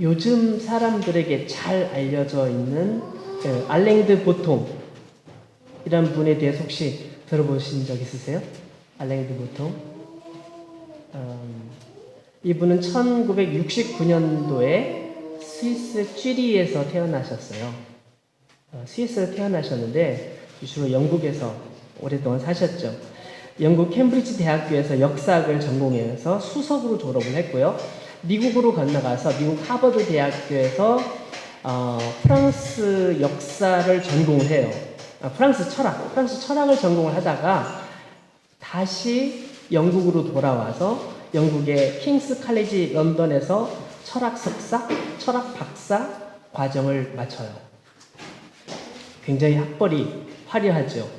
요즘 사람들에게 잘 알려져 있는 알랭드 보통이란 분에 대해서 혹시 들어보신 적 있으세요? 알랭드 보통. 이분은 1969년도에 스위스 쥐리히에서 태어나셨어요. 스위스에서 태어나셨는데 주로 영국에서 오랫동안 사셨죠. 영국 캠브리지 대학교에서 역사학을 전공해서 수석으로 졸업을 했고요. 미국으로 건너가서 미국 하버드 대학교에서 프랑스 역사를 전공을 해요. 프랑스 철학을 전공을 하다가 다시 영국으로 돌아와서 영국의 킹스 칼리지 런던에서 철학 석사, 철학 박사 과정을 마쳐요. 굉장히 학벌이 화려하죠.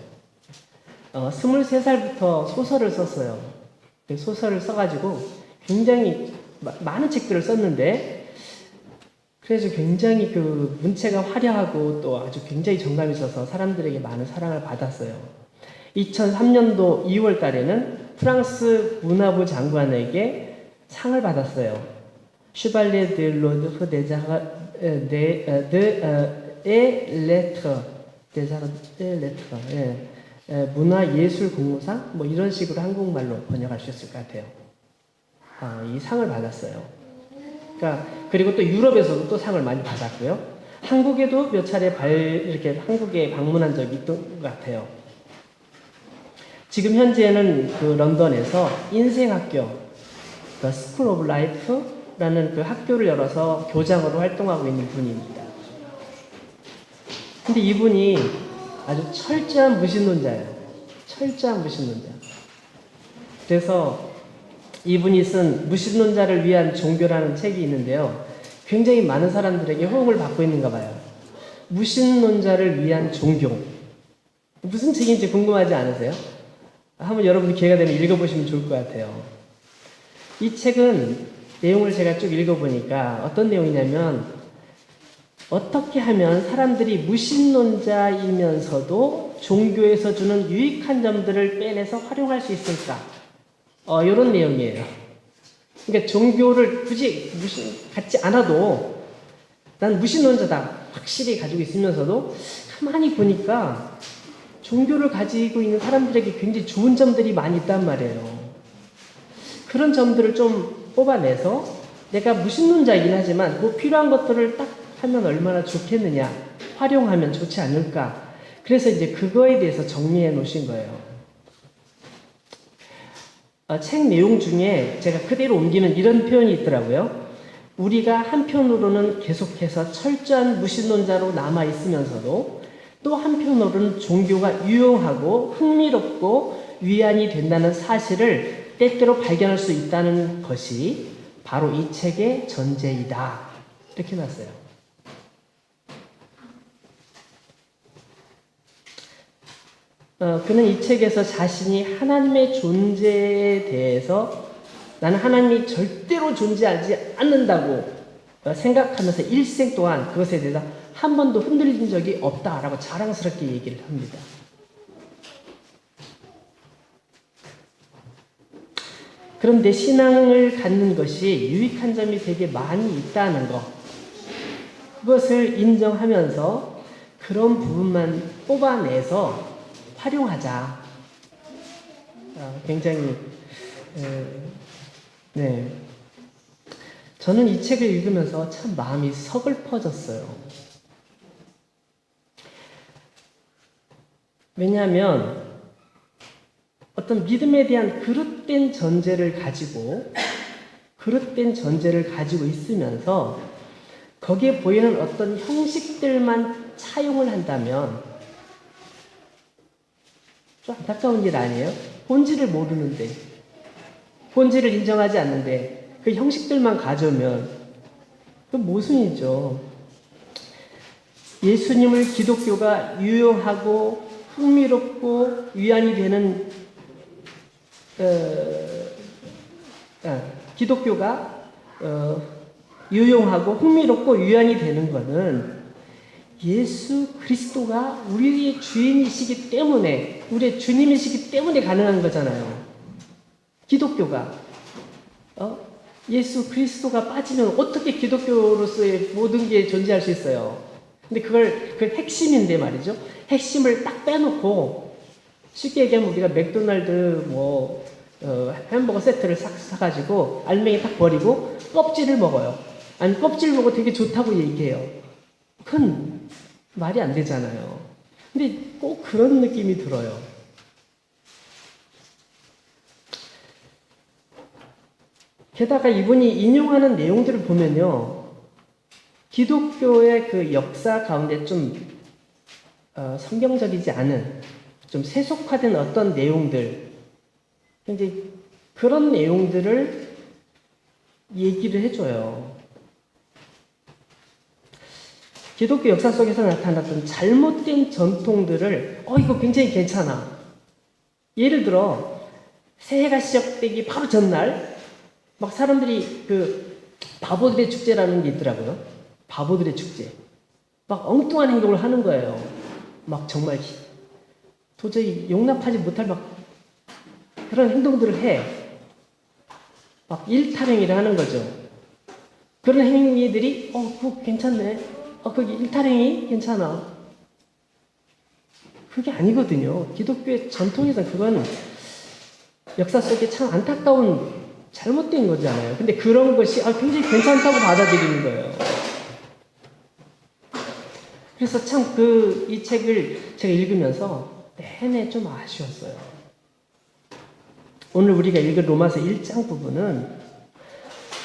23살부터 소설을 썼어요. 소설을 써가지고 굉장히 많은 책들을 썼는데, 그래서 굉장히 그 문체가 화려하고 또 아주 굉장히 정감 있어서 사람들에게 많은 사랑을 받았어요. 2003년도 2월 달에는 프랑스 문화부 장관에게 상을 받았어요. 슈발리에 드 로드 문화예술공로상? 뭐 이런 식으로 한국말로 번역할 수 있을 것 같아요. 이 상을 받았어요. 그리고 또 유럽에서도 또 상을 많이 받았고요. 한국에도 몇 차례 이렇게 한국에 방문한 적이 있던 것 같아요. 지금 현재는 그 런던에서 인생학교, The School of Life라는 그 학교를 열어서 교장으로 활동하고 있는 분입니다. 근데 이분이 아주 철저한 무신론자예요. 철저한 무신론자. 그래서 이분이 쓴 무신론자를 위한 종교라는 책이 있는데요. 굉장히 많은 사람들에게 호응을 받고 있는가 봐요. 무신론자를 위한 종교. 무슨 책인지 궁금하지 않으세요? 한번 여러분이 기회가 되면 읽어보시면 좋을 것 같아요. 이 책은 내용을 제가 쭉 읽어보니까 어떤 내용이냐면, 어떻게 하면 사람들이 무신론자이면서도 종교에서 주는 유익한 점들을 빼내서 활용할 수 있을까? 이런 내용이에요. 그러니까 종교를 굳이 갖지 않아도 난 무신론자다 확실히 가지고 있으면서도 가만히 보니까 종교를 가지고 있는 사람들에게 굉장히 좋은 점들이 많이 있단 말이에요. 그런 점들을 좀 뽑아내서 내가 무신론자이긴 하지만 그 필요한 것들을 딱 하면 얼마나 좋겠느냐, 활용하면 좋지 않을까. 그래서 이제 그거에 대해서 정리해 놓으신 거예요. 책 내용 중에 제가 그대로 옮기는 이런 표현이 있더라고요. 우리가 한편으로는 계속해서 철저한 무신론자로 남아있으면서도 또 한편으로는 종교가 유용하고 흥미롭고 위안이 된다는 사실을 때때로 발견할 수 있다는 것이 바로 이 책의 전제이다. 이렇게 놨어요. 그는 이 책에서 자신이 하나님의 존재에 대해서 나는 하나님이 절대로 존재하지 않는다고 생각하면서 일생 동안 그것에 대해서 한 번도 흔들린 적이 없다라고 자랑스럽게 얘기를 합니다. 그런데 신앙을 갖는 것이 유익한 점이 되게 많이 있다는 것, 그것을 인정하면서 그런 부분만 뽑아내서 활용하자. 굉장히 네. 저는 이 책을 읽으면서 참 마음이 서글퍼졌어요. 왜냐하면 어떤 믿음에 대한 그릇된 전제를 가지고 있으면서 거기에 보이는 어떤 형식들만 차용을 한다면 좀 안타까운 일 아니에요? 본질을 모르는데, 본질을 인정하지 않는데 그 형식들만 가져오면 그 모순이죠. 예수님을 기독교가 유용하고 흥미롭고 위안이 되는 기독교가 유용하고 흥미롭고 위안이 되는 것은 예수 그리스도가 우리의 주인이시기 때문에, 우리의 주님이시기 때문에 가능한 거잖아요. 기독교가 예수 그리스도가 빠지면 어떻게 기독교로서의 모든 게 존재할 수 있어요? 근데 그 핵심인데 말이죠. 핵심을 딱 빼놓고 쉽게 얘기하면 우리가 맥도날드 햄버거 세트를 싹 사가지고 알맹이 딱 버리고 껍질을 먹어요. 아니 껍질 먹어 되게 좋다고 얘기해요. 그건 말이 안 되잖아요. 근데 꼭 그런 느낌이 들어요. 게다가 이분이 인용하는 내용들을 보면요. 기독교의 그 역사 가운데 좀 성경적이지 않은 좀 세속화된 어떤 내용들 이제 그런 내용들을 얘기를 해줘요. 기독교 역사 속에서 나타났던 잘못된 전통들을 이거 굉장히 괜찮아. 예를 들어 새해가 시작되기 바로 전날 막 사람들이 그 바보들의 축제라는 게 있더라고요. 바보들의 축제. 막 엉뚱한 행동을 하는 거예요. 막 정말 도저히 용납하지 못할 막 그런 행동들을 해. 막 일탈행위를 하는 거죠. 그런 행위들이 그거 괜찮네. 그게 일탈행위 괜찮아. 그게 아니거든요. 기독교의 전통에서 그건 역사 속에 참 안타까운 잘못된 거잖아요. 근데 그런 것이 굉장히 괜찮다고 받아들이는 거예요. 그래서 참 이 책을 제가 읽으면서 내내 좀 아쉬웠어요. 오늘 우리가 읽은 로마서 1장 부분은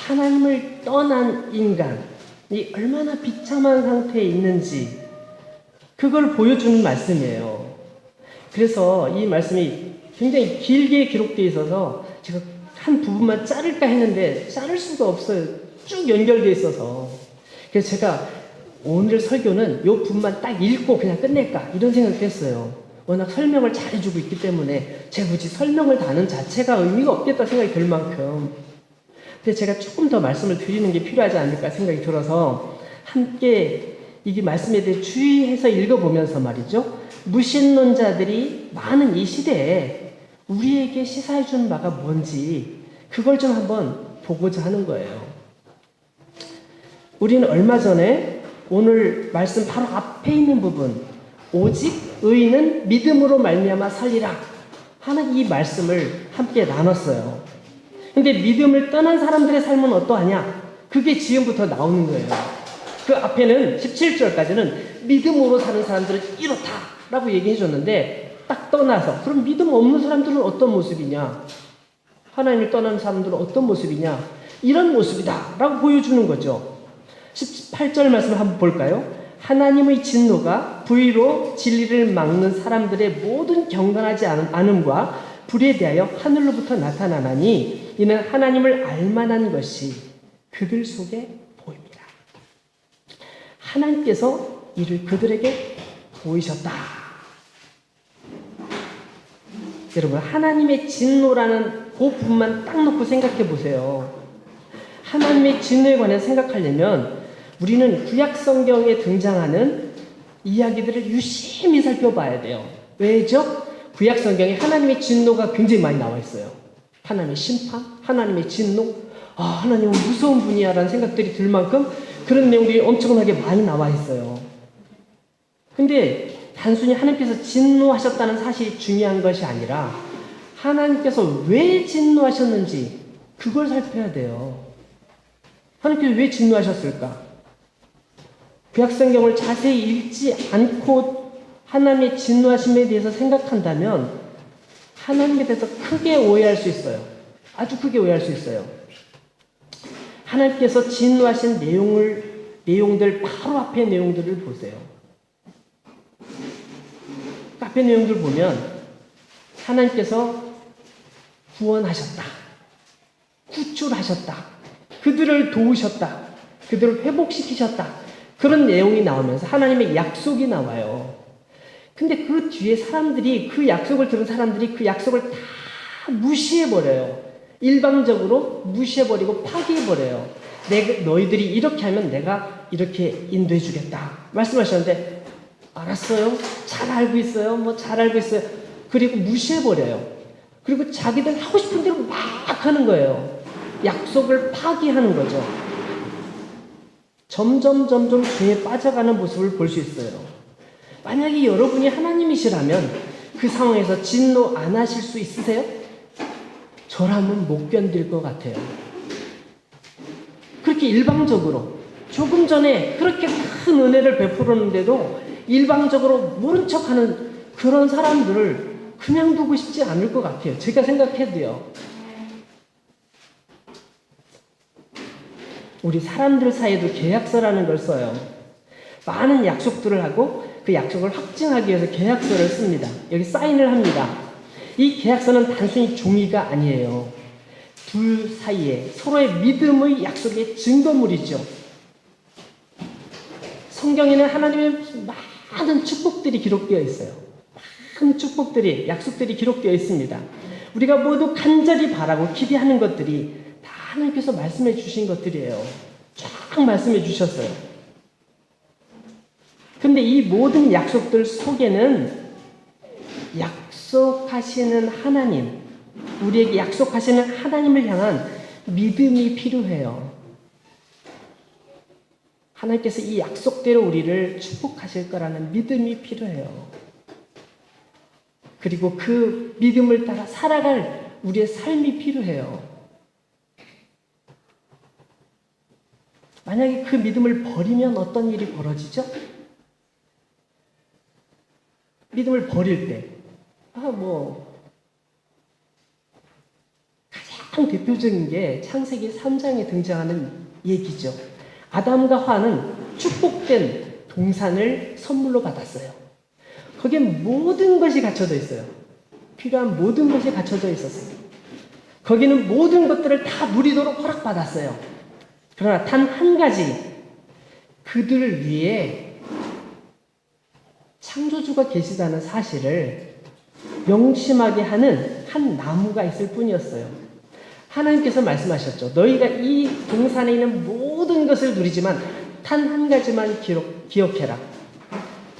하나님을 떠난 인간이 얼마나 비참한 상태에 있는지 그걸 보여주는 말씀이에요. 그래서 이 말씀이 굉장히 길게 기록되어 있어서 제가 한 부분만 자를까 했는데 자를 수가 없어요. 쭉 연결되어 있어서. 그래서 제가 오늘 설교는 이 부분만 딱 읽고 그냥 끝낼까 이런 생각을 했어요. 워낙 설명을 잘해주고 있기 때문에 제가 굳이 설명을 다는 자체가 의미가 없겠다 생각이 들 만큼 근데 제가 조금 더 말씀을 드리는 게 필요하지 않을까 생각이 들어서 함께 이 말씀에 대해 주의해서 읽어보면서 말이죠. 무신론자들이 많은 이 시대에 우리에게 시사해 주는 바가 뭔지 그걸 좀 한번 보고자 하는 거예요. 우리는 얼마 전에 오늘 말씀 바로 앞에 있는 부분 오직 의인은 믿음으로 말미암아 살리라 하는 이 말씀을 함께 나눴어요. 근데 믿음을 떠난 사람들의 삶은 어떠하냐? 그게 지금부터 나오는 거예요. 그 앞에는 17절까지는 믿음으로 사는 사람들은 이렇다 라고 얘기해 줬는데 딱 떠나서 그럼 믿음 없는 사람들은 어떤 모습이냐? 하나님을 떠나는 사람들은 어떤 모습이냐? 이런 모습이다 라고 보여주는 거죠. 18절 말씀을 한번 볼까요? 하나님의 진노가 불의로 진리를 막는 사람들의 모든 경건하지 않음과 불의에 대하여 하늘로부터 나타나나니 이는 하나님을 알만한 것이 그들 속에 보입니다. 하나님께서 이를 그들에게 보이셨다. 여러분 하나님의 진노라는 그 부분만 딱 놓고 생각해 보세요. 하나님의 진노에 관해 생각하려면 우리는 구약 성경에 등장하는 이야기들을 유심히 살펴봐야 돼요. 왜죠? 구약 성경에 하나님의 진노가 굉장히 많이 나와 있어요. 하나님의 심판, 하나님의 진노, 하나님은 무서운 분이야 라는 생각들이 들 만큼 그런 내용들이 엄청나게 많이 나와 있어요. 근데 단순히 하나님께서 진노하셨다는 사실이 중요한 것이 아니라 하나님께서 왜 진노하셨는지 그걸 살펴야 돼요. 하나님께서 왜 진노하셨을까? 구약성경을 자세히 읽지 않고 하나님의 진노하심에 대해서 생각한다면 하나님에 대해서 크게 오해할 수 있어요. 아주 크게 오해할 수 있어요. 하나님께서 진노하신 내용들 바로 앞에 내용들을 보세요. 앞에 내용들 보면 하나님께서 구원하셨다. 구출하셨다. 그들을 도우셨다. 그들을 회복시키셨다. 그런 내용이 나오면서 하나님의 약속이 나와요. 근데 그 뒤에 사람들이 그 약속을 들은 사람들이 그 약속을 다 무시해버려요. 일방적으로 무시해버리고 파기해버려요. 너희들이 이렇게 하면 내가 이렇게 인도해주겠다. 말씀하셨는데 알았어요. 잘 알고 있어요. 잘 알고 있어요. 그리고 무시해버려요. 그리고 자기들 하고 싶은 대로 막 하는 거예요. 약속을 파기하는 거죠. 점점 죄에 빠져가는 모습을 볼 수 있어요. 만약에 여러분이 하나님이시라면 그 상황에서 진노 안 하실 수 있으세요? 저라면 못 견딜 것 같아요. 그렇게 일방적으로 조금 전에 그렇게 큰 은혜를 베풀었는데도 일방적으로 모른 척하는 그런 사람들을 그냥 두고 싶지 않을 것 같아요. 제가 생각해도요. 우리 사람들 사이에도 계약서라는 걸 써요. 많은 약속들을 하고 그 약속을 확증하기 위해서 계약서를 씁니다. 여기 사인을 합니다. 이 계약서는 단순히 종이가 아니에요. 둘 사이에 서로의 믿음의 약속의 증거물이죠. 성경에는 하나님의 많은 축복들이 기록되어 있어요. 많은 축복들이, 약속들이 기록되어 있습니다. 우리가 모두 간절히 바라고 기대하는 것들이 다 하나님께서 말씀해 주신 것들이에요. 쫙 말씀해 주셨어요. 근데 이 모든 약속들 속에는 약속하시는 하나님, 우리에게 약속하시는 하나님을 향한 믿음이 필요해요. 하나님께서 이 약속대로 우리를 축복하실 거라는 믿음이 필요해요. 그리고 그 믿음을 따라 살아갈 우리의 삶이 필요해요. 만약에 그 믿음을 버리면 어떤 일이 벌어지죠? 믿음을 버릴 때, 가장 대표적인 게 창세기 3장에 등장하는 얘기죠. 아담과 하와는 축복된 동산을 선물로 받았어요. 거기에 모든 것이 갖춰져 있어요. 필요한 모든 것이 갖춰져 있었어요. 거기는 모든 것들을 다 누리도록 허락받았어요. 그러나 단 한 가지, 그들을 위해 창조주가 계시다는 사실을 명심하게 하는 한 나무가 있을 뿐이었어요. 하나님께서 말씀하셨죠. 너희가 이 동산에 있는 모든 것을 누리지만 단 한 가지만 기억해라.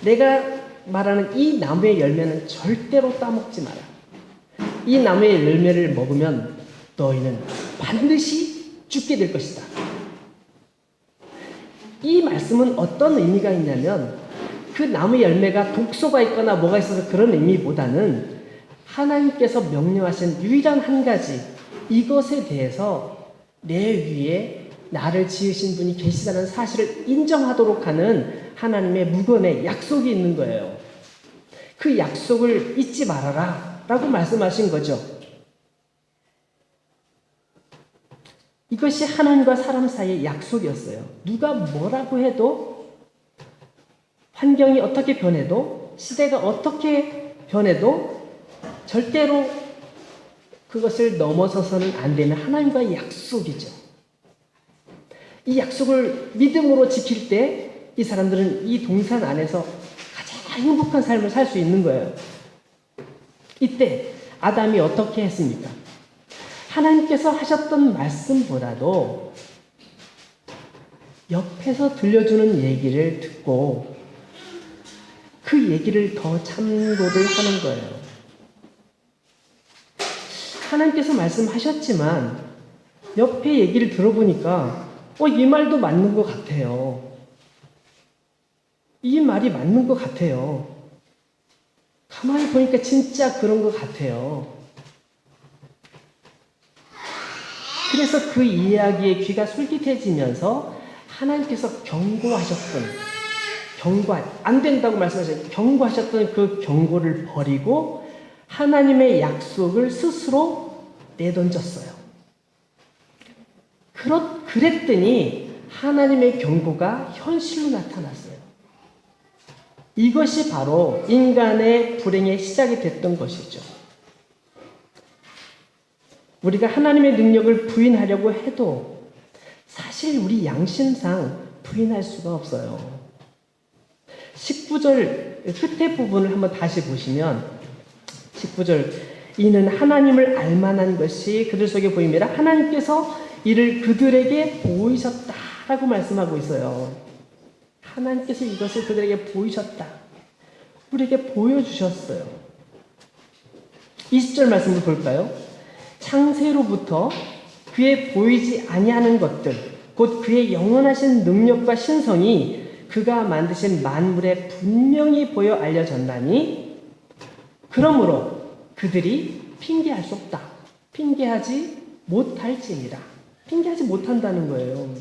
내가 말하는 이 나무의 열매는 절대로 따먹지 마라. 이 나무의 열매를 먹으면 너희는 반드시 죽게 될 것이다. 이 말씀은 어떤 의미가 있냐면 그 나무 열매가 독소가 있거나 뭐가 있어서 그런 의미보다는 하나님께서 명령하신 유일한 한 가지, 이것에 대해서 내 위에 나를 지으신 분이 계시다는 사실을 인정하도록 하는 하나님의 무건의 약속이 있는 거예요. 그 약속을 잊지 말아라 라고 말씀하신 거죠. 이것이 하나님과 사람 사이의 약속이었어요. 누가 뭐라고 해도, 환경이 어떻게 변해도, 시대가 어떻게 변해도 절대로 그것을 넘어서서는 안 되는 하나님과의 약속이죠. 이 약속을 믿음으로 지킬 때 이 사람들은 이 동산 안에서 가장 행복한 삶을 살 수 있는 거예요. 이때 아담이 어떻게 했습니까? 하나님께서 하셨던 말씀보다도 옆에서 들려주는 얘기를 듣고 그 얘기를 더 참고를 하는 거예요. 하나님께서 말씀하셨지만 옆에 얘기를 들어보니까 이 말도 맞는 것 같아요. 이 말이 맞는 것 같아요. 가만히 보니까 진짜 그런 것 같아요. 그래서 그 이야기에 귀가 솔깃해지면서 하나님께서 안 된다고 말씀하셨어요. 경고하셨던 그 경고를 버리고 하나님의 약속을 스스로 내던졌어요. 그랬더니 하나님의 경고가 현실로 나타났어요. 이것이 바로 인간의 불행의 시작이 됐던 것이죠. 우리가 하나님의 능력을 부인하려고 해도 사실 우리 양심상 부인할 수가 없어요. 19절 끝에 부분을 한번 다시 보시면 19절, 이는 하나님을 알만한 것이 그들 속에 보임이라 하나님께서 이를 그들에게 보이셨다라고 말씀하고 있어요. 하나님께서 이것을 그들에게 보이셨다. 우리에게 보여주셨어요. 20절 말씀을 볼까요? 창세로부터 그의 보이지 아니하는 것들, 곧 그의 영원하신 능력과 신성이 그가 만드신 만물에 분명히 보여 알려졌나니, 그러므로 그들이 핑계할 수 없다. 핑계하지 못할지니라. 핑계하지 못한다는 거예요.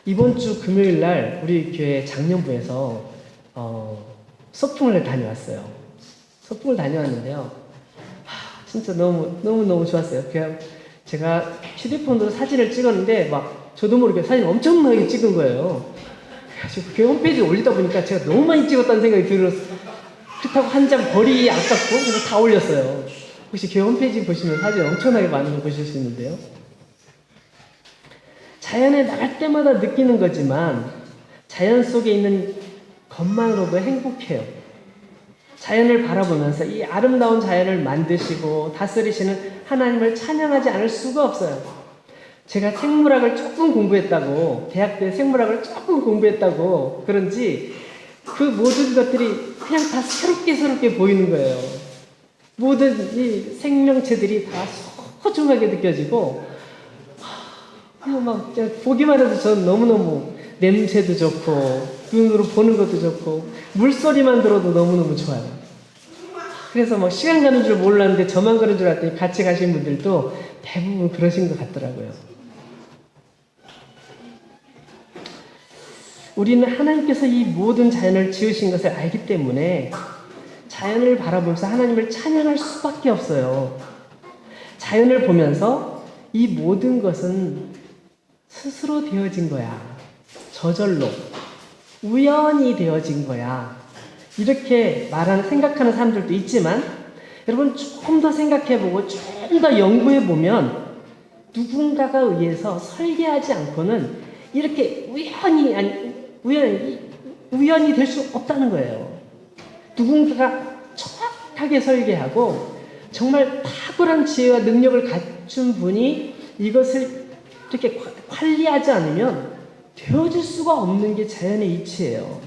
이번 주 금요일 날 우리 교회 장년부에서 소풍을 다녀왔어요. 소풍을 다녀왔는데요. 진짜 너무 좋았어요. 그냥 제가 휴대폰으로 사진을 찍었는데 막 저도 모르게 사진 엄청나게 찍은 거예요. 그래가지고 교회 홈페이지에 올리다 보니까 제가 너무 많이 찍었다는 생각이 들었어요. 그렇다고 한 장 버리기 아깝고 그래서 다 올렸어요. 혹시 교회 홈페이지 보시면 사진 엄청나게 많은 거 보실 수 있는데요. 자연에 나갈 때마다 느끼는 거지만 자연 속에 있는 것만으로도 행복해요. 자연을 바라보면서 이 아름다운 자연을 만드시고 다스리시는 하나님을 찬양하지 않을 수가 없어요. 제가 생물학을 조금 공부했다고, 대학 때 생물학을 조금 공부했다고 그런지 그 모든 것들이 그냥 다 새롭게 보이는 거예요. 모든 이 생명체들이 다 소중하게 느껴지고, 막 보기만 해도 전 너무너무 냄새도 좋고 눈으로 보는 것도 좋고 물소리만 들어도 너무너무 좋아요. 그래서 막 시간 가는 줄 몰랐는데 저만 그런 줄 알았더니 같이 가신 분들도 대부분 그러신 것 같더라고요. 우리는 하나님께서 이 모든 자연을 지으신 것을 알기 때문에 자연을 바라보면서 하나님을 찬양할 수밖에 없어요. 자연을 보면서 이 모든 것은 스스로 되어진 거야. 저절로. 우연히 되어진 거야. 이렇게 생각하는 사람들도 있지만, 여러분 조금 더 생각해보고 조금 더 연구해보면 누군가가 의해서 설계하지 않고는 이렇게 우연히 될 수 없다는 거예요. 누군가가 정확하게 설계하고 정말 탁월한 지혜와 능력을 갖춘 분이 이것을 이렇게 관리하지 않으면 되어질 수가 없는 게 자연의 이치예요.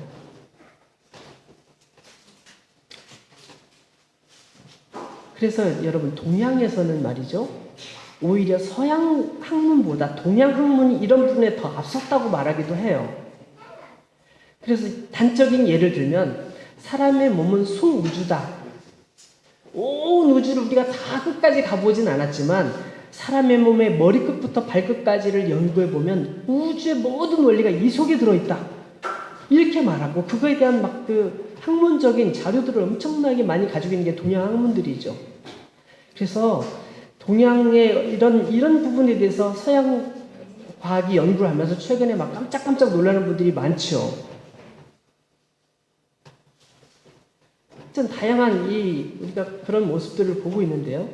그래서 여러분 동양에서는 말이죠, 오히려 서양 학문보다 동양 학문이 이런 부분에 더 앞섰다고 말하기도 해요. 그래서 단적인 예를 들면 사람의 몸은 소우주다. 온 우주를 우리가 다 끝까지 가보진 않았지만 사람의 몸의 머리끝부터 발끝까지를 연구해보면 우주의 모든 원리가 이 속에 들어있다. 이렇게 말하고 그거에 대한 막 그 학문적인 자료들을 엄청나게 많이 가지고 있는 게 동양 학문들이죠. 그래서 동양의 이런 부분에 대해서 서양 과학이 연구를 하면서 최근에 막 깜짝깜짝 놀라는 분들이 많죠. 좀 다양한 우리가 그런 모습들을 보고 있는데요.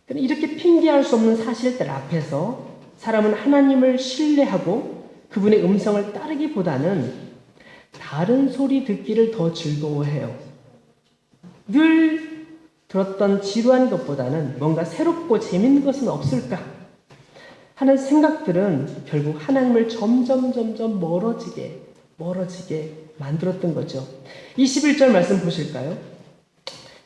이렇게 핑계할 수 없는 사실들 앞에서 사람은 하나님을 신뢰하고 그분의 음성을 따르기보다는 다른 소리 듣기를 더 즐거워해요. 늘 들었던 지루한 것보다는 뭔가 새롭고 재밌는 것은 없을까 하는 생각들은 결국 하나님을 점점 멀어지게 만들었던 거죠. 21절 말씀 보실까요?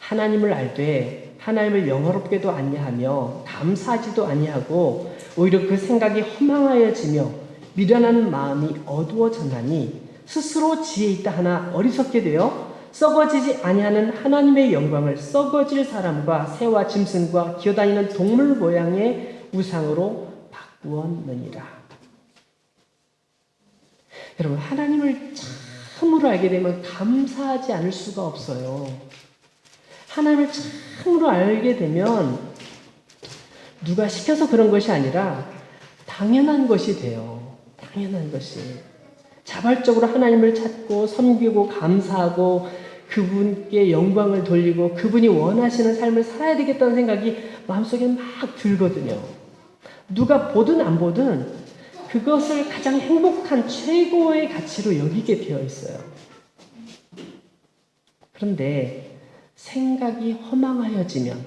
하나님을 알되 하나님을 영화롭게도 아니하며 감사하지도 아니하고 오히려 그 생각이 허망하여지며 미련한 마음이 어두워졌나니 스스로 지혜 있다 하나 어리석게 되어 썩어지지 아니하는 하나님의 영광을 썩어질 사람과 새와 짐승과 기어다니는 동물 모양의 우상으로 바꾸었느니라. 여러분, 하나님을 참으로 알게 되면 감사하지 않을 수가 없어요. 하나님을 참으로 알게 되면 누가 시켜서 그런 것이 아니라 당연한 것이 돼요. 당연한 것이. 자발적으로 하나님을 찾고 섬기고 감사하고 그분께 영광을 돌리고 그분이 원하시는 삶을 살아야 되겠다는 생각이 마음속에 막 들거든요. 누가 보든 안 보든 그것을 가장 행복한 최고의 가치로 여기게 되어 있어요. 그런데 생각이 허망하여지면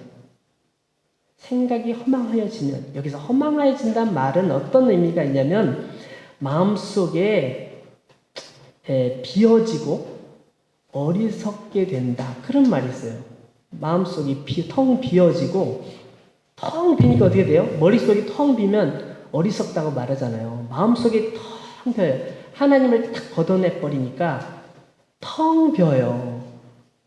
여기서 허망해진다는 말은 어떤 의미가 있냐면 마음속에 비어지고 어리석게 된다, 그런 말이 있어요. 마음속이 텅 비어지고, 텅 비니까 어떻게 돼요? 머릿속이 텅 비면 어리석다고 말하잖아요. 마음속이 텅 비어요. 하나님을 탁 걷어내버리니까 텅 비어요.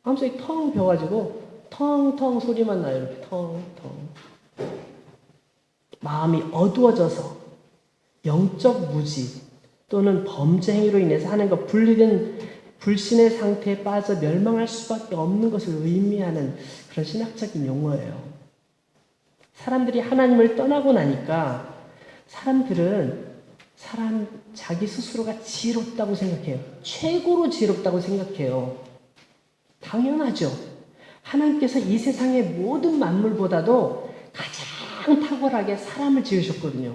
마음속이 텅 비어가지고 텅텅 소리만 나요. 이렇게 텅텅. 마음이 어두워져서 영적 무지 또는 범죄 행위로 인해서 하나님과 분리된 불신의 상태에 빠져 멸망할 수밖에 없는 것을 의미하는 그런 신학적인 용어예요. 사람들이 하나님을 떠나고 나니까 사람들은 자기 스스로가 지혜롭다고 생각해요. 최고로 지혜롭다고 생각해요. 당연하죠. 하나님께서 이 세상의 모든 만물보다도 가장 탁월하게 사람을 지으셨거든요.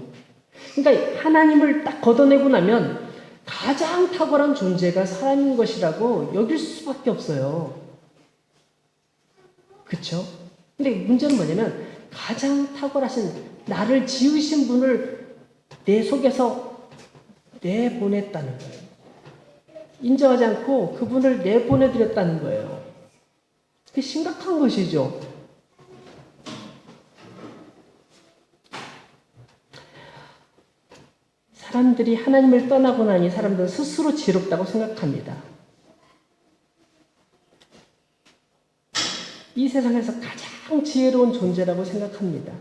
그러니까 하나님을 딱 걷어내고 나면 가장 탁월한 존재가 사람인 것이라고 여길 수밖에 없어요. 그렇죠? 근데 문제는 뭐냐면 가장 탁월하신 나를 지으신 분을 내 속에서 내보냈다는 거예요. 인정하지 않고 그분을 내보내드렸다는 거예요. 그게 심각한 것이죠. 사람들이 하나님을 떠나고 나니 사람들은 스스로 지혜롭다고 생각합니다. 이 세상에서 가장 지혜로운 존재라고 생각합니다.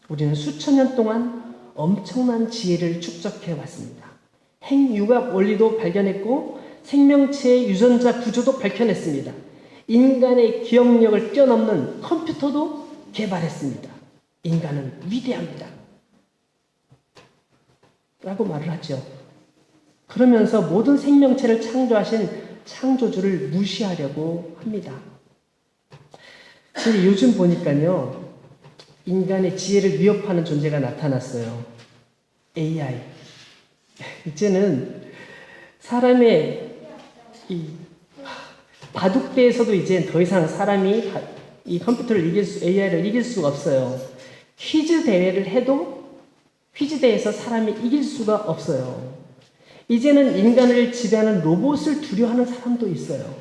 우리는 수천 년 동안 엄청난 지혜를 축적해 왔습니다. 핵융합 원리도 발견했고 생명체의 유전자 구조도 밝혀냈습니다. 인간의 기억력을 뛰어넘는 컴퓨터도 개발했습니다. 인간은 위대합니다. 라고 말을 하죠. 그러면서 모든 생명체를 창조하신 창조주를 무시하려고 합니다. 근데 요즘 보니까요, 인간의 지혜를 위협하는 존재가 나타났어요. AI. 이제는 사람의 이 바둑대에서도 이제 더 이상 사람이 이 컴퓨터를 AI를 이길 수가 없어요. 퀴즈 대회를 해도 퀴즈 대회에서 사람이 이길 수가 없어요. 이제는 인간을 지배하는 로봇을 두려워하는 사람도 있어요.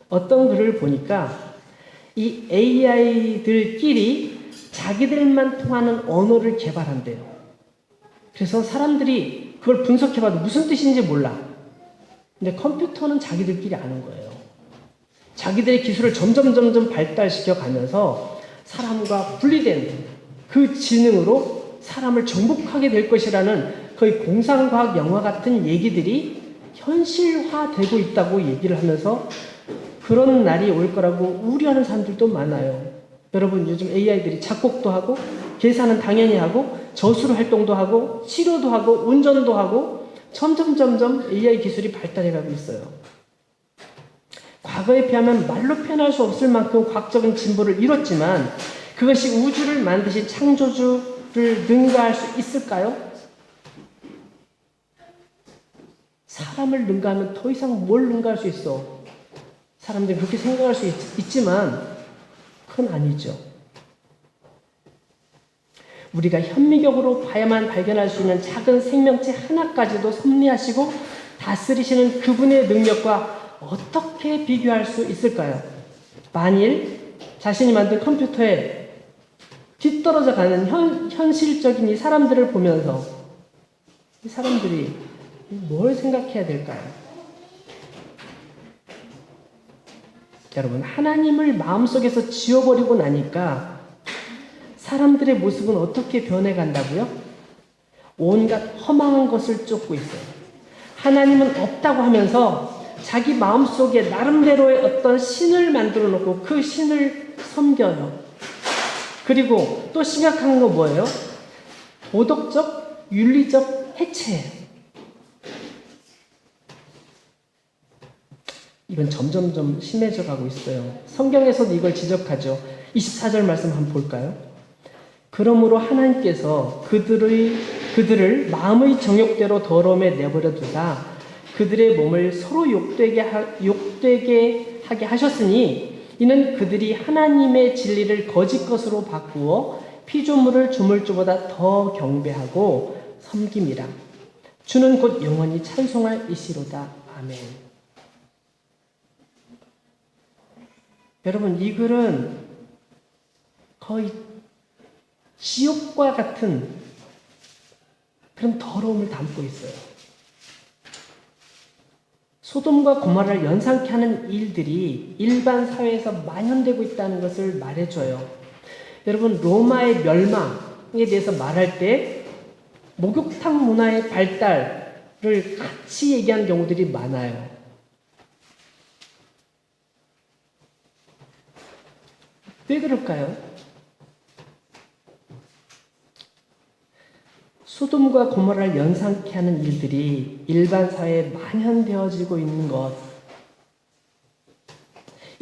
어떤 글을 보니까 이 AI들끼리 자기들만 통하는 언어를 개발한대요. 그래서 사람들이 그걸 분석해봐도 무슨 뜻인지 몰라. 근데 컴퓨터는 자기들끼리 아는 거예요. 자기들의 기술을 점점 발달시켜 가면서 사람과 분리된 그 지능으로 사람을 정복하게 될 것이라는 거의 공상과학 영화 같은 얘기들이 현실화되고 있다고 얘기를 하면서 그런 날이 올 거라고 우려하는 사람들도 많아요. 여러분, 요즘 AI들이 작곡도 하고 계산은 당연히 하고 저술 활동도 하고 치료도 하고 운전도 하고 점점 AI 기술이 발달해가고 있어요. 과거에 비하면 말로 표현할 수 없을 만큼 과학적인 진보를 이뤘지만 그것이 우주를 만드신 창조주를 능가할 수 있을까요? 사람을 능가하면 더 이상 뭘 능가할 수 있어? 사람들이 그렇게 생각할 수 있지만 그건 아니죠. 우리가 현미경으로 봐야만 발견할 수 있는 작은 생명체 하나까지도 섭리하시고 다스리시는 그분의 능력과 어떻게 비교할 수 있을까요? 만일 자신이 만든 컴퓨터에 뒤떨어져 가는 현실적인 이 사람들을 보면서 이 사람들이 뭘 생각해야 될까요? 여러분, 하나님을 마음속에서 지워버리고 나니까 사람들의 모습은 어떻게 변해간다고요? 온갖 허망한 것을 쫓고 있어요. 하나님은 없다고 하면서 자기 마음속에 나름대로의 어떤 신을 만들어 놓고 그 신을 섬겨요. 그리고 또 심각한 거 뭐예요? 도덕적, 윤리적 해체예요. 이건 점점 심해져 가고 있어요. 성경에서도 이걸 지적하죠. 24절 말씀 한번 볼까요? 그러므로 하나님께서 그들을 마음의 정욕대로 더러움에 내버려 두사 그들의 몸을 서로 욕되게 하게 하셨으니 이는 그들이 하나님의 진리를 거짓 것으로 바꾸어 피조물을 조물주보다 더 경배하고 섬김이라. 주는 곧 영원히 찬송할 이시로다. 아멘. 여러분, 이 글은 거의 지옥과 같은 그런 더러움을 담고 있어요. 소돔과 고모라를 연상케 하는 일들이 일반 사회에서 만연되고 있다는 것을 말해줘요. 여러분, 로마의 멸망에 대해서 말할 때 목욕탕 문화의 발달을 같이 얘기하는 경우들이 많아요. 왜 그럴까요? 소돔과 고모라를 연상케 하는 일들이 일반 사회에 만연되어지고 있는 것.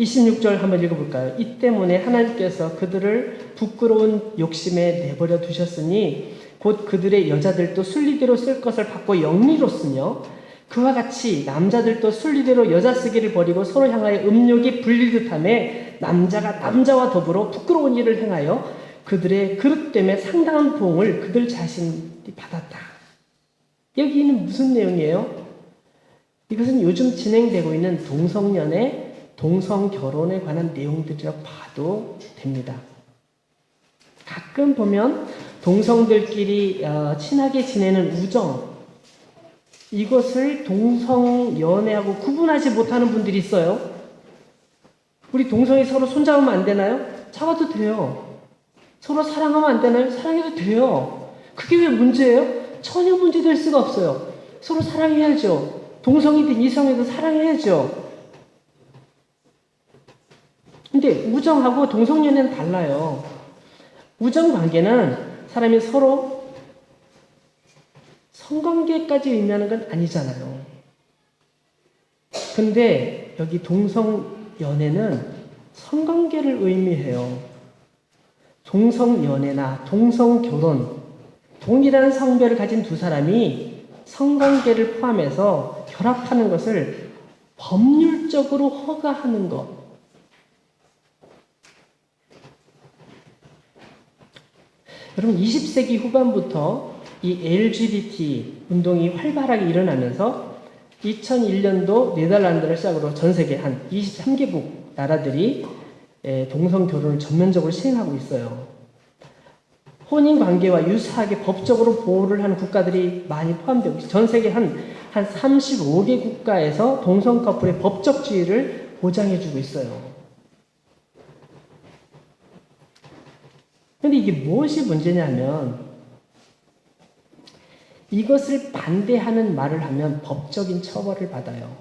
26절 한번 읽어볼까요? 이 때문에 하나님께서 그들을 부끄러운 욕심에 내버려 두셨으니 곧 그들의 여자들도 순리대로 쓸 것을 받고 영리로 쓰며 그와 같이 남자들도 순리대로 여자 쓰기를 버리고 서로 향하여 음욕이 불릴 듯하며 남자가 남자와 더불어 부끄러운 일을 행하여 그들의 그릇됨에 상당한 보응을 그들 자신이 받았다. 여기는 무슨 내용이에요? 이것은 요즘 진행되고 있는 동성연애, 동성결혼에 관한 내용들이라고 봐도 됩니다. 가끔 보면 동성들끼리 친하게 지내는 우정, 이것을 동성연애하고 구분하지 못하는 분들이 있어요. 우리 동성이 서로 손잡으면 안 되나요? 잡아도 돼요. 서로 사랑하면 안 되나요? 사랑해도 돼요. 그게 왜 문제예요? 전혀 문제될 수가 없어요. 서로 사랑해야죠. 동성이든 이성이든 사랑해야죠. 근데 우정하고 동성연애는 달라요. 우정관계는 사람이 서로 성관계까지 의미하는 건 아니잖아요. 근데 여기 동성연애는 성관계를 의미해요. 동성연애나 동성결혼, 동일한 성별을 가진 두 사람이 성관계를 포함해서 결합하는 것을 법률적으로 허가하는 것. 여러분, 20세기 후반부터 이 LGBT 운동이 활발하게 일어나면서 2001년도 네덜란드를 시작으로 전 세계 한 23개국 나라들이 동성결혼을 전면적으로 시행하고 있어요. 혼인관계와 유사하게 법적으로 보호를 하는 국가들이 많이 포함되고 있어요. 전 세계 한 35개 국가에서 동성 커플의 법적 지위를 보장해주고 있어요. 그런데 이게 무엇이 문제냐면 이것을 반대하는 말을 하면 법적인 처벌을 받아요.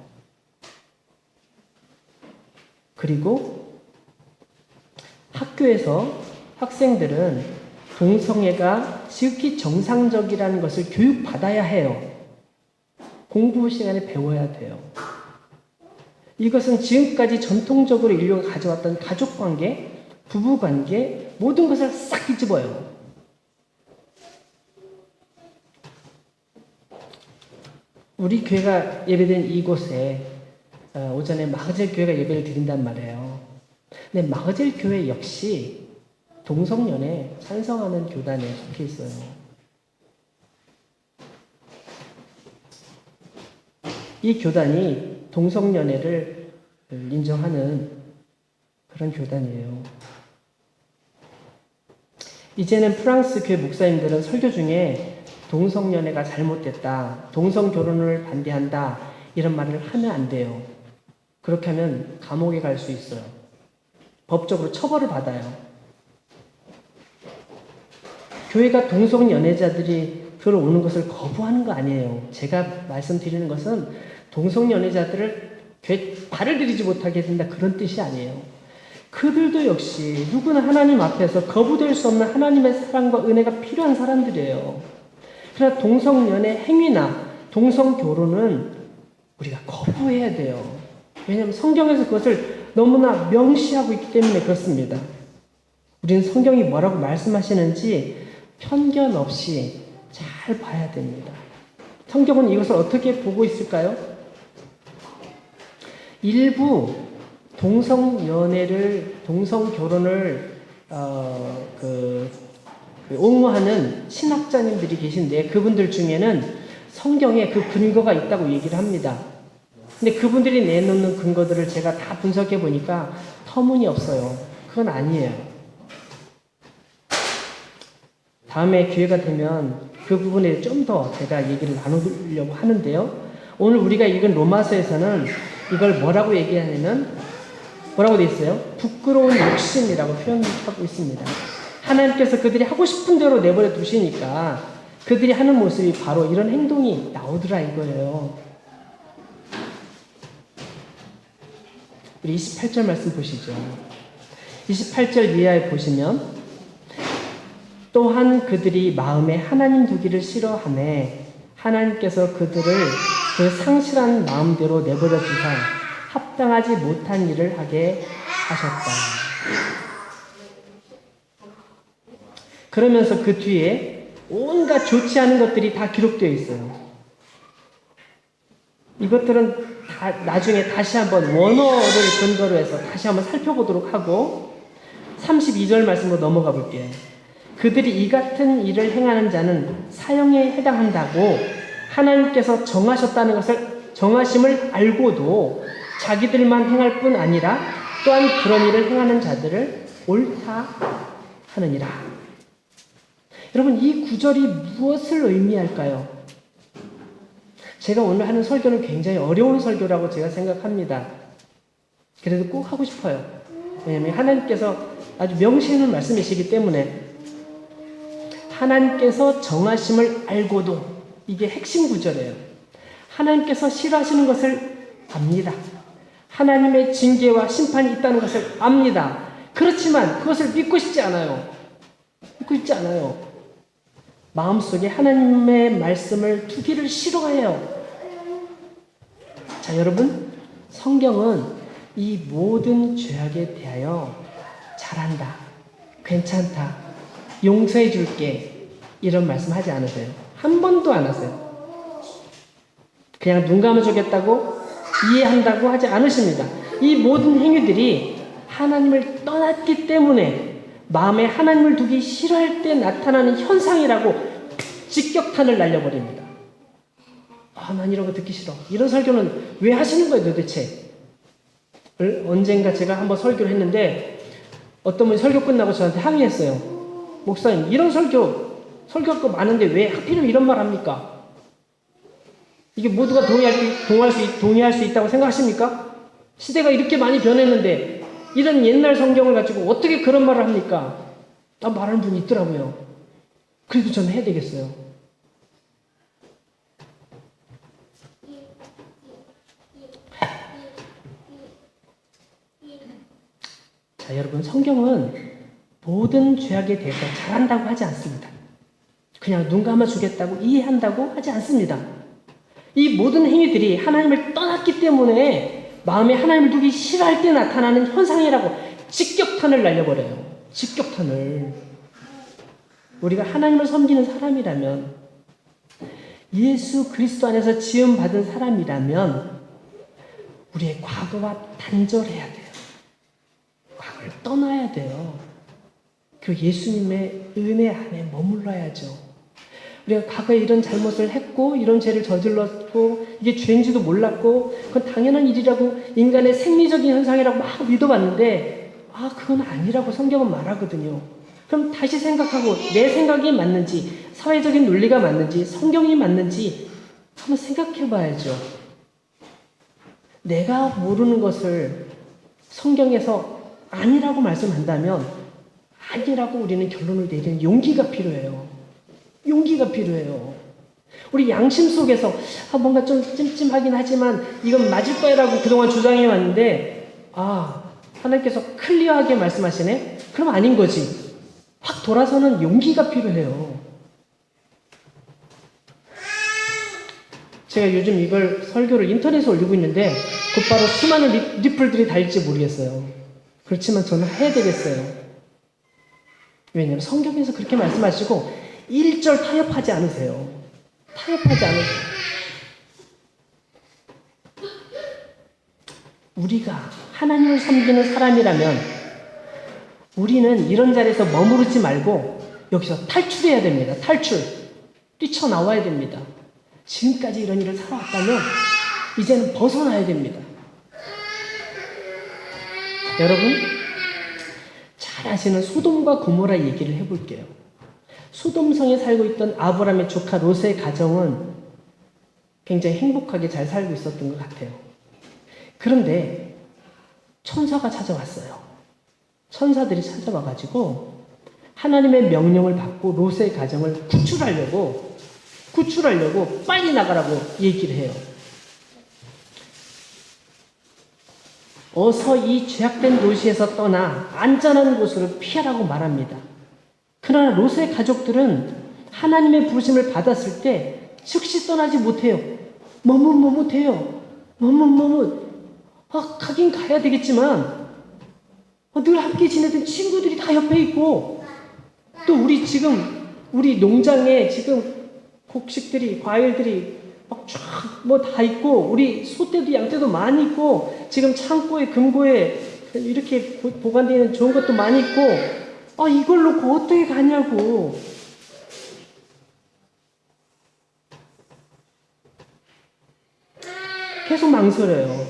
그리고 학교에서 학생들은 동성애가 지극히 정상적이라는 것을 교육받아야 해요. 공부 시간에 배워야 돼요. 이것은 지금까지 전통적으로 인류가 가져왔던 가족관계, 부부관계, 모든 것을 싹 뒤집어요. 우리 교회가 예배된 이곳에 오전에 마그젤 교회가 예배를 드린단 말이에요. 근데 마그젤 교회 역시 동성연애 찬성하는 교단에 속해 있어요. 이 교단이 동성연애를 인정하는 그런 교단이에요. 이제는 프랑스 교회 목사님들은 설교 중에 동성연애가 잘못됐다, 동성결혼을 반대한다 이런 말을 하면 안 돼요. 그렇게 하면 감옥에 갈 수 있어요. 법적으로 처벌을 받아요. 교회가 동성연애자들이 들어오는 것을 거부하는 거 아니에요. 제가 말씀드리는 것은 동성연애자들을 교회 발을 들이지 못하게 된다 그런 뜻이 아니에요. 그들도 역시 누구나 하나님 앞에서 거부될 수 없는 하나님의 사랑과 은혜가 필요한 사람들이에요. 그러나 동성연애 행위나 동성결혼은 우리가 거부해야 돼요. 왜냐하면 성경에서 그것을 너무나 명시하고 있기 때문에 그렇습니다. 우리는 성경이 뭐라고 말씀하시는지 편견 없이 잘 봐야 됩니다. 성경은 이것을 어떻게 보고 있을까요? 일부 동성연애를, 동성결혼을 옹호하는 신학자님들이 계신데 그분들 중에는 성경에 그 근거가 있다고 얘기를 합니다. 근데 그분들이 내놓는 근거들을 제가 다 분석해 보니까 터무니없어요. 그건 아니에요. 다음에 기회가 되면 그 부분에 좀 더 제가 얘기를 나누려고 하는데요. 오늘 우리가 읽은 로마서에서는 이걸 뭐라고 얘기하냐면 뭐라고 돼 있어요? 부끄러운 욕심이라고 표현하고 있습니다. 하나님께서 그들이 하고 싶은 대로 내버려 두시니까 그들이 하는 모습이 바로 이런 행동이 나오더라 이거예요. 우리 28절 말씀 보시죠. 28절 이하에 보시면 또한 그들이 마음에 하나님 두기를 싫어하매 하나님께서 그들을 그 상실한 마음대로 내버려 두사 합당하지 못한 일을 하게 하셨다. 그러면서 그 뒤에 온갖 좋지 않은 것들이 다 기록되어 있어요. 이것들은 다 나중에 다시 한번 원어를 근거로 해서 다시 한번 살펴보도록 하고 32절 말씀으로 넘어가 볼게요. 그들이 이 같은 일을 행하는 자는 사형에 해당한다고 하나님께서 정하심을 알고도 자기들만 행할 뿐 아니라 또한 그런 일을 행하는 자들을 옳다 하느니라. 여러분, 이 구절이 무엇을 의미할까요? 제가 오늘 하는 설교는 굉장히 어려운 설교라고 제가 생각합니다. 그래도 꼭 하고 싶어요. 왜냐하면 하나님께서 아주 명시하는 말씀이시기 때문에 하나님께서 정하심을 알고도 이게 핵심 구절이에요. 하나님께서 싫어하시는 것을 압니다. 하나님의 징계와 심판이 있다는 것을 압니다. 그렇지만 그것을 믿고 싶지 않아요. 믿고 싶지 않아요. 마음속에 하나님의 말씀을 두기를 싫어해요. 자, 여러분, 성경은 이 모든 죄악에 대하여 잘한다, 괜찮다, 용서해 줄게 이런 말씀 하지 않으세요. 한 번도 안 하세요. 그냥 눈 감아주겠다고 이해한다고 하지 않으십니다. 이 모든 행위들이 하나님을 떠났기 때문에 마음에 하나님을 두기 싫어할 때 나타나는 현상이라고 직격탄을 날려버립니다. 난 이런 거 듣기 싫어. 이런 설교는 왜 하시는 거예요 도대체? 언젠가 제가 한번 설교를 했는데 어떤 분이 설교 끝나고 저한테 항의했어요. 목사님, 이런 설교할 거 많은데 왜 하필이면 이런 말 합니까? 이게 모두가 동의할 수 있다고 생각하십니까? 시대가 이렇게 많이 변했는데 이런 옛날 성경을 가지고 어떻게 그런 말을 합니까? 말하는 분이 있더라고요. 그래도 저는 해야 되겠어요. 자, 여러분, 성경은 모든 죄악에 대해서 잘한다고 하지 않습니다. 그냥 눈 감아주겠다고 이해한다고 하지 않습니다. 이 모든 행위들이 하나님을 떠났기 때문에 마음에 하나님을 두기 싫어할 때 나타나는 현상이라고 직격탄을 날려버려요. 직격탄을. 우리가 하나님을 섬기는 사람이라면, 예수 그리스도 안에서 지음받은 사람이라면 우리의 과거와 단절해야 돼요. 과거를 떠나야 돼요. 그리고 예수님의 은혜 안에 머물러야죠. 우리가 과거에 이런 잘못을 했고 이런 죄를 저질렀고 이게 죄인지도 몰랐고 그건 당연한 일이라고 인간의 생리적인 현상이라고 막 믿어봤는데 그건 아니라고 성경은 말하거든요. 그럼 다시 생각하고 내 생각이 맞는지 사회적인 논리가 맞는지 성경이 맞는지 한번 생각해 봐야죠. 내가 모르는 것을 성경에서 아니라고 말씀한다면 아니라고 우리는 결론을 내리는 용기가 필요해요. 용기가 필요해요. 우리 양심 속에서 뭔가 좀 찜찜하긴 하지만 이건 맞을 거야라고 그동안 주장해 왔는데 하나님께서 클리어하게 말씀하시네? 그럼 아닌 거지. 확 돌아서는 용기가 필요해요. 제가 요즘 이걸 설교를 인터넷에 올리고 있는데 곧바로 수많은 리플들이 달릴지 모르겠어요. 그렇지만 저는 해야 되겠어요. 왜냐하면 성경에서 그렇게 말씀하시고 1절 타협하지 않으세요. 타협하지 않으세요. 우리가 하나님을 섬기는 사람이라면 우리는 이런 자리에서 머무르지 말고 여기서 탈출해야 됩니다. 탈출. 뛰쳐나와야 됩니다. 지금까지 이런 일을 살아왔다면 이제는 벗어나야 됩니다. 여러분, 잘 아시는 소돔과 고모라 얘기를 해볼게요. 소돔성에 살고 있던 아브라함의 조카 롯의 가정은 굉장히 행복하게 잘 살고 있었던 것 같아요. 그런데 천사가 찾아왔어요. 천사들이 찾아와가지고 하나님의 명령을 받고 롯의 가정을 구출하려고 빨리 나가라고 얘기를 해요. 어서 이 죄악된 도시에서 떠나 안전한 곳으로 피하라고 말합니다. 그러나 롯의 가족들은 하나님의 부르심을 받았을 때 즉시 떠나지 못해요. 머뭇머뭇해요. 가긴 가야 되겠지만 늘 함께 지내던 친구들이 다 옆에 있고 또 우리 농장에 지금 곡식들이 과일들이 막 쫙 뭐 다 있고 우리 소떼도 양떼도 많이 있고 지금 창고에 금고에 이렇게 보관되어 있는 좋은 것도 많이 있고 이걸 놓고 어떻게 가냐고. 계속 망설여요.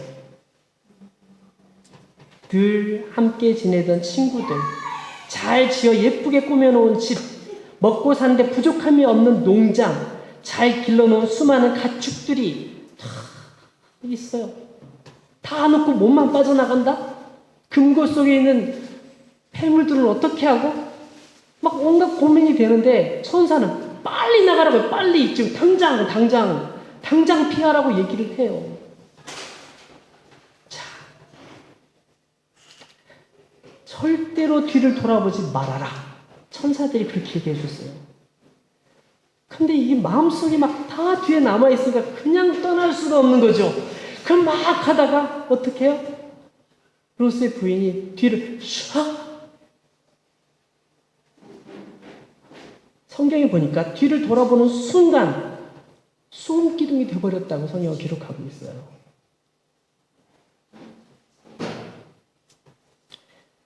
늘 함께 지내던 친구들, 잘 지어 예쁘게 꾸며놓은 집, 먹고 사는데 부족함이 없는 농장, 잘 길러놓은 수많은 가축들이 다 있어요. 다 놓고 몸만 빠져나간다? 금고 속에 있는 폐물들은 어떻게 하고? 막 온갖 고민이 되는데 천사는 빨리 나가라고, 빨리 지금 당장 피하라고 얘기를 해요. 자, 절대로 뒤를 돌아보지 말아라. 천사들이 그렇게 얘기해 줬어요. 근데 이게 마음속에 막 다 뒤에 남아있으니까 그냥 떠날 수가 없는 거죠. 그럼 막 하다가 어떻게 해요? 롯의 부인이 뒤를 샥! 성경에 보니까 뒤를 돌아보는 순간 소음기둥이 되어버렸다고 성경은 기록하고 있어요.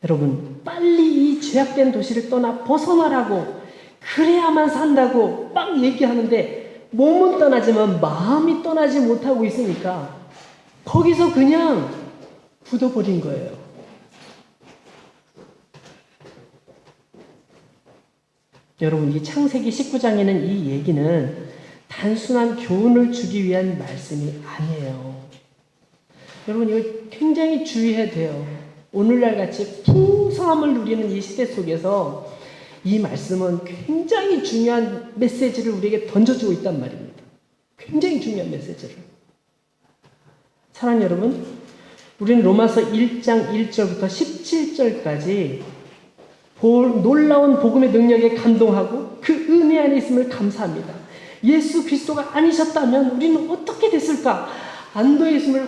여러분, 빨리 이 죄악된 도시를 떠나 벗어나라고 그래야만 산다고 막 얘기하는데 몸은 떠나지만 마음이 떠나지 못하고 있으니까 거기서 그냥 굳어버린 거예요. 여러분, 이 창세기 19장에는 이 얘기는 단순한 교훈을 주기 위한 말씀이 아니에요. 여러분, 이거 굉장히 주의해야 돼요. 오늘날 같이 풍성함을 누리는 이 시대 속에서 이 말씀은 굉장히 중요한 메시지를 우리에게 던져주고 있단 말입니다. 굉장히 중요한 메시지를. 사랑하는 여러분, 우리는 로마서 1장 1절부터 17절까지 놀라운 복음의 능력에 감동하고 그 은혜 안에 있음을 감사합니다. 예수 그리스도가 아니셨다면 우리는 어떻게 됐을까? 안도의 있음을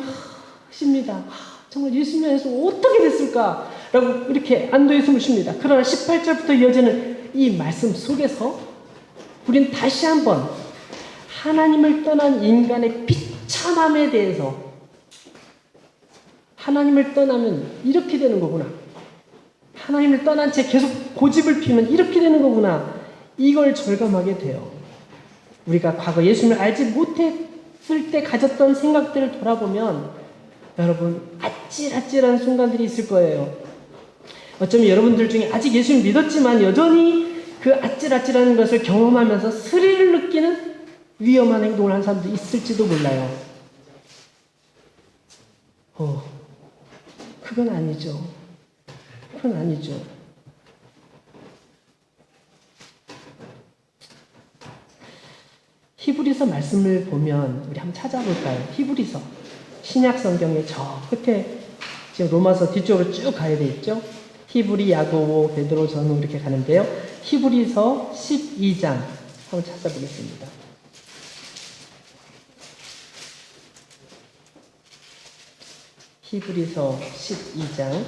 하십니다. 정말 예수님 안에서 어떻게 됐을까? 라고 이렇게 안도의 숨을 쉽니다. 그러나 18절부터 이어지는 이 말씀 속에서 우린 다시 한번 하나님을 떠난 인간의 비참함에 대해서 하나님을 떠나면 이렇게 되는 거구나. 하나님을 떠난 채 계속 고집을 피우면 이렇게 되는 거구나. 이걸 절감하게 돼요. 우리가 과거 예수님을 알지 못했을 때 가졌던 생각들을 돌아보면 여러분 아찔아찔한 순간들이 있을 거예요. 어쩌면 여러분들 중에 아직 예수를 믿었지만 여전히 그 아찔아찔한 것을 경험하면서 스릴을 느끼는 위험한 행동을 한 사람도 있을지도 몰라요. 그건 아니죠. 그건 아니죠. 히브리서 말씀을 보면 우리 한번 찾아볼까요? 히브리서 신약 성경의 저 끝에 지금 로마서 뒤쪽으로 쭉 가야 되겠죠? 히브리, 야고보, 베드로, 전후 이렇게 가는데요. 히브리서 12장 한번 찾아보겠습니다. 히브리서 12장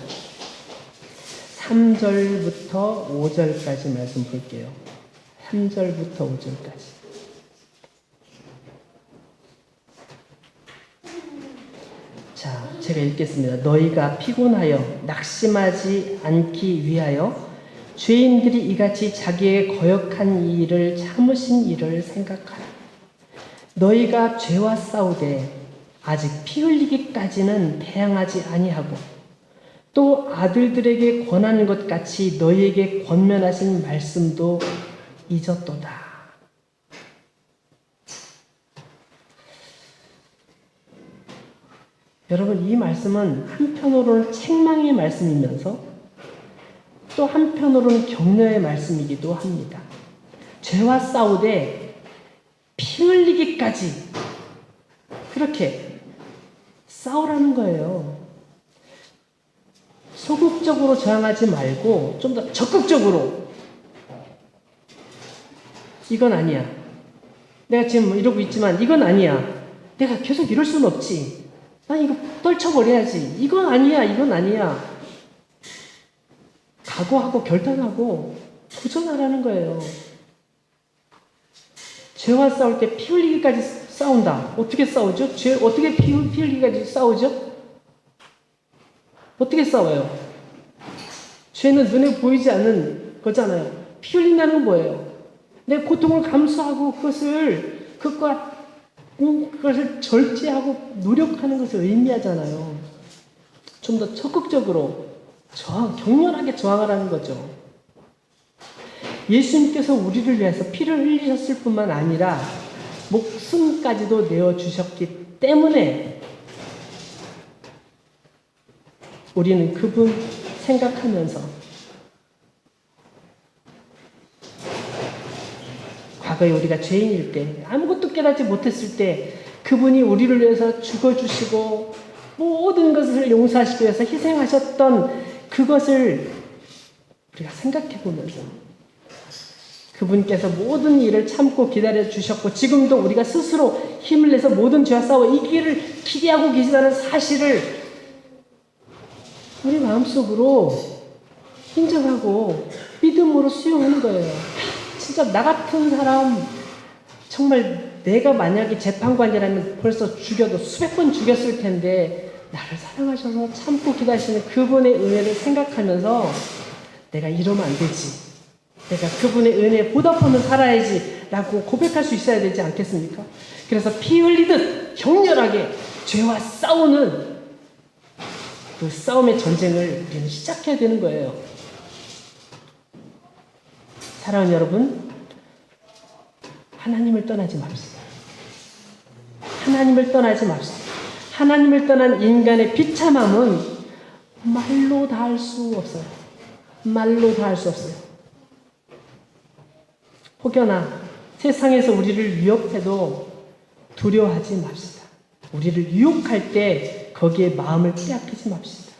3절부터 5절까지 말씀 볼게요. 3절부터 5절까지. 자, 제가 읽겠습니다. 너희가 피곤하여 낙심하지 않기 위하여 죄인들이 이같이 자기의 거역한 일을 참으신 일을 생각하라. 너희가 죄와 싸우되 아직 피 흘리기까지는 대항하지 아니하고 또 아들들에게 권하는 것 같이 너희에게 권면하신 말씀도 잊었도다. 여러분, 이 말씀은 한편으로는 책망의 말씀이면서 또 한편으로는 격려의 말씀이기도 합니다. 죄와 싸우되 피 흘리기까지 그렇게 싸우라는 거예요. 소극적으로 저항하지 말고 좀 더 적극적으로, 이건 아니야. 내가 지금 이러고 있지만 이건 아니야. 내가 계속 이럴 수는 없지. 난 이거 떨쳐버려야지. 이건 아니야. 이건 아니야. 각오하고 결단하고 도전하라는 거예요. 죄와 싸울 때 피 흘리기까지 싸운다. 어떻게 싸우죠? 죄 어떻게 피 흘리기까지 싸우죠? 어떻게 싸워요? 죄는 눈에 보이지 않는 거잖아요. 피 흘린다는 건 뭐예요? 내 고통을 감수하고 그것을 절제하고 노력하는 것을 의미하잖아요. 좀 더 적극적으로 격렬하게 저항하라는 거죠. 예수님께서 우리를 위해서 피를 흘리셨을 뿐만 아니라 목숨까지도 내어주셨기 때문에 우리는 그분 생각하면서 과거에 우리가 죄인일 때, 아무것도 깨닫지 못했을 때 그분이 우리를 위해서 죽어주시고 모든 것을 용서하시기 위해서 희생하셨던 그것을 우리가 생각해 보면서 그분께서 모든 일을 참고 기다려 주셨고 지금도 우리가 스스로 힘을 내서 모든 죄와 싸워 이기를 기대하고 계시다는 사실을 우리 마음속으로 인정하고 믿음으로 수용하는 거예요. 진짜 나 같은 사람, 정말 내가 만약에 재판관이라면 벌써 죽여도 수백 번 죽였을 텐데 나를 사랑하셔서 참고 기다리시는 그분의 은혜를 생각하면서 내가 이러면 안 되지. 내가 그분의 은혜에 보답하며 살아야지 라고 고백할 수 있어야 되지 않겠습니까? 그래서 피 흘리듯 격렬하게 죄와 싸우는 그 싸움의 전쟁을 우리는 시작해야 되는 거예요. 사랑하는 여러분, 하나님을 떠나지 맙시다. 하나님을 떠나지 맙시다. 하나님을 떠난 인간의 비참함은 말로 다 할 수 없어요. 말로 다 할 수 없어요. 혹여나 세상에서 우리를 위협해도 두려워하지 맙시다. 우리를 유혹할 때 거기에 마음을 빼앗기지 맙시다.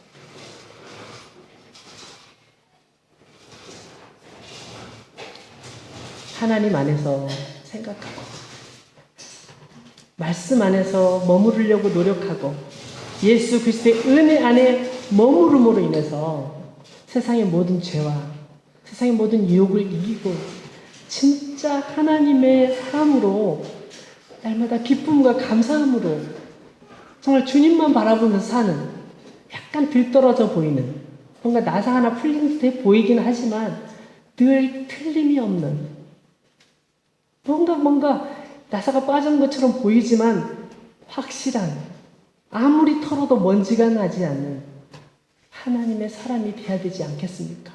하나님 안에서 생각하고 말씀 안에서 머무르려고 노력하고 예수 그리스도의 은혜 안에 머무름으로 인해서 세상의 모든 죄와 세상의 모든 유혹을 이기고 진짜 하나님의 사람으로 날마다 기쁨과 감사함으로 정말 주님만 바라보면서 사는, 약간 들떨어져 보이는, 뭔가 나사 하나 풀린 듯해 보이긴 하지만 늘 틀림이 없는, 뭔가 나사가 빠진 것처럼 보이지만 확실한, 아무리 털어도 먼지가 나지 않는 하나님의 사람이 되어야 되지 않겠습니까?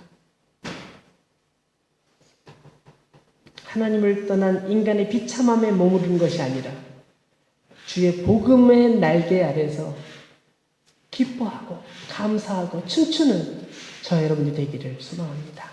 하나님을 떠난 인간의 비참함에 머무른 것이 아니라 주의 복음의 날개 아래서 기뻐하고 감사하고 춤추는 저 여러분이 되기를 소망합니다.